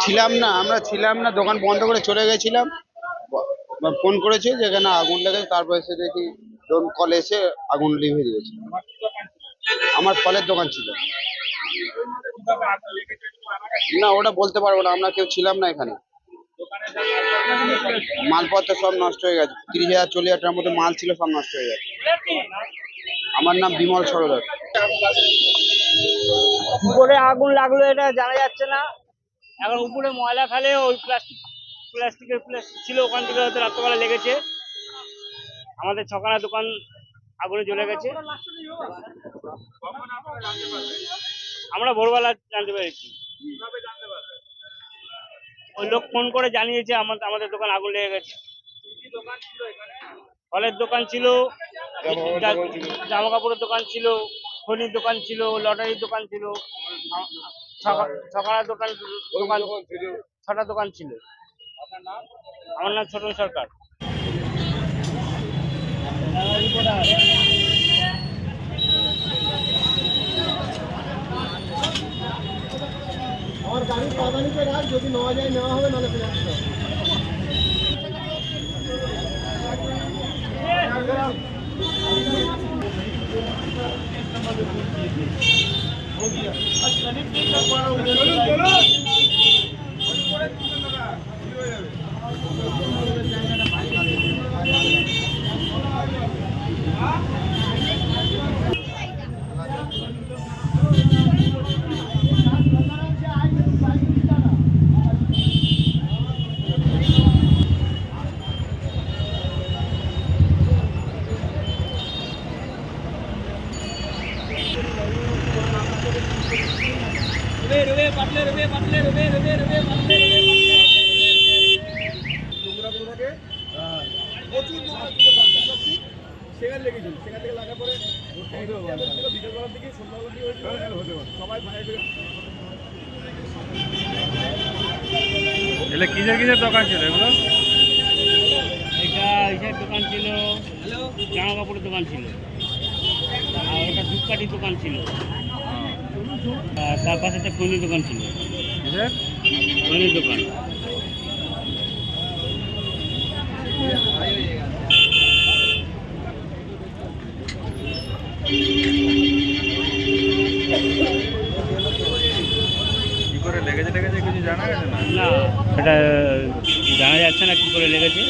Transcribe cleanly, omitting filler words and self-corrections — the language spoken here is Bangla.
ছিলাম না, আমরা ছিলাম না, দোকান বন্ধ করে চলে গেছিলাম। ফোন করেছে যে এখানে আগুন লেগেছে, তারপরে এসে দেখি দমকল এসে আগুন লিভে দিয়েছে। আমার ফলের দোকান ছিল। না, ওটা বলতে পারবো না, আমরা কেউ ছিলাম না এখানে। মালপত্র সব নষ্ট হয়ে গেছে, 30,000-40,000 টাকার মতো মাল ছিল, সব নষ্ট হয়ে গেছে। আমার নাম বিমল সরদার। কি করে আগুন লাগলো এটা জানা যাচ্ছে না। এখন উপরে ময়লা ফেলে ওই প্লাস্টিক ছিল, ওখান থেকে হয়তো রাত্রেবেলা লেগেছে। আমাদের ছখানা দোকান আগুনে জ্বলে গেছে। আমরা ভোরবেলা জানতে পেরেছি। ওই লোক ফোন করে জানিয়েছে আমাদের দোকান আগুন লেগে গেছে। ফলের দোকান ছিল, জামা কাপড়ের দোকান ছিল, খনির দোকান ছিল, লটারির দোকান ছিল, ছখানা দোকান, ছটা দোকান ছিল। আমার নাম ছোটন সরকার। আমার গাড়ি পাদানিতে রাখ, যদি নেওয়া যায় নেওয়া হবে, নাহলে ফেলে আসতে হবে। প্রচুর দোকান ছিল, সেখানে লেগেছিল। সেখান থেকে লাগার পরে বিকেলবেলার দিকে, সন্ধ্যাবেলার দিকে সবাই এগুলো কিসের দোকান ছিল এগুলো? এটা ইসের দোকান ছিল, জামা কাপড়ের দোকান ছিল, আর ওটা ধূপকাঠির দোকান ছিল, আর তার পাশে একটা খনির দোকান ছিল। খনির দোকান। কি করে লেগেছে কিছু জানা গেছে না? না, এটা জানা যাচ্ছে না কি করে লেগেছে।